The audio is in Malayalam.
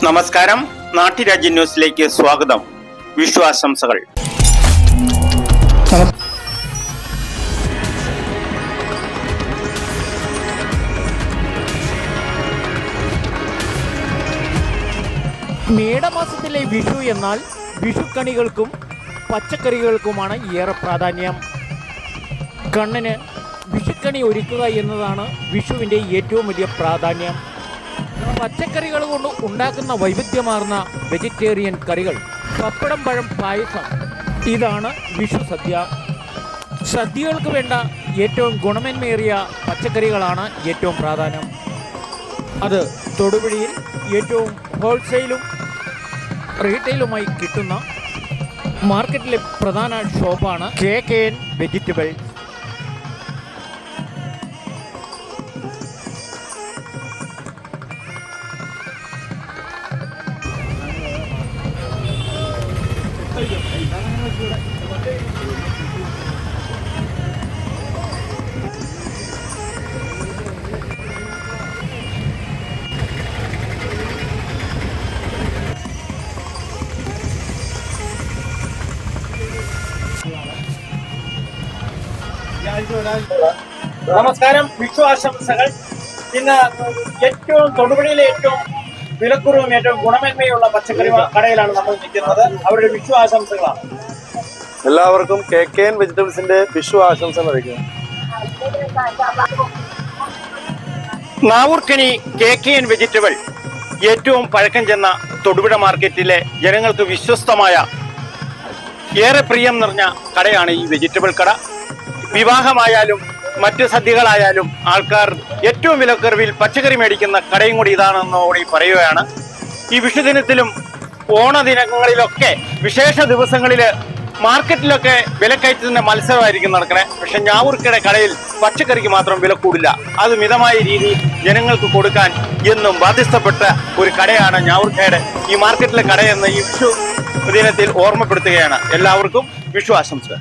നമസ്കാരം, നാട്ടുരാജ്യ ന്യൂസിലേക്ക് സ്വാഗതം. വിഷു ആശംസകൾ. മേടമാസത്തിലെ വിഷു എന്നാൽ വിഷുക്കണികൾക്കും പച്ചക്കറികൾക്കുമാണ് ഏറെ പ്രാധാന്യം. കണ്ണിന് വിഷുക്കണി ഒരുക്കുക എന്നതാണ് വിഷുവിൻ്റെ ഏറ്റവും വലിയ പ്രാധാന്യം. പച്ചക്കറികൾ കൊണ്ട് ഉണ്ടാക്കുന്ന വൈവിധ്യമാർന്ന വെജിറ്റേറിയൻ കറികൾ, പപ്പടം, പഴം, പായസം, ഇതാണ് വിഷു സദ്യ. സദ്യകൾക്ക് വേണ്ട ഏറ്റവും ഗുണമേന്മയേറിയ പച്ചക്കറികളാണ് ഏറ്റവും പ്രാധാന്യം. അത് തൊടുപുഴയിൽ ഏറ്റവും ഹോൾസെയിലും റീറ്റെയിലുമായി കിട്ടുന്ന മാർക്കറ്റിലെ പ്രധാന ഷോപ്പാണ് KKN വെജിറ്റബിൾ. നമസ്കാരം, വിഷു ആശംസകൾ. ഇന്ന് തൊടുപുഴയിലെ ഏറ്റവും വിലക്കുറവും ഏറ്റവും ഗുണമേന്മയുള്ള പച്ചക്കറി കടയിലാണ് നമ്മൾ നിൽക്കുന്നത്. അവരുടെ വിഷു ആശംസകളാണ്. എല്ലാവർക്കും KKN വെജിറ്റബിൾസിന്റെ വിഷു ആശംസകൾ അറിയിക്കുന്നു. നാവൂർക്കണി KKN വെജിറ്റബിൾ ഏറ്റവും പഴക്കം ചെന്ന തൊടുപുഴ മാർക്കറ്റിലെ ജനങ്ങൾക്ക് വിശ്വസ്തമായ ഏറെ പ്രിയം നിറഞ്ഞ കടയാണ് ഈ വെജിറ്റബിൾ കട. വിവാഹമായാലും മറ്റ് സദ്യകളായാലും ആൾക്കാർ ഏറ്റവും വിലക്കുറവിൽ പച്ചക്കറി മേടിക്കുന്ന കടയും കൂടി ഇതാണെന്നോടി പറയുകയാണ്. ഈ വിഷുദിനത്തിലും ഓണദിനങ്ങളിലൊക്കെ വിശേഷ ദിവസങ്ങളിൽ മാർക്കറ്റിലൊക്കെ വിലക്കയറ്റത്തിന്റെ മത്സരമായിരിക്കും നടക്കണേ. പക്ഷെ ഞാവൂർക്കട കടയിൽ പച്ചക്കറിക്ക് മാത്രം വില കൂടില്ല. അത് മിതമായ രീതിയിൽ ജനങ്ങൾക്ക് കൊടുക്കാൻ എന്നും ബാധ്യസ്ഥപ്പെട്ട ഒരു കടയാണ് ഞാവൂർക്കയുടെ ഈ മാർക്കറ്റിലെ കടയെന്ന് ഈ വിഷു ദിനത്തിൽ ഓർമ്മപ്പെടുത്തുകയാണ്. എല്ലാവർക്കും വിഷു ആശംസകൾ.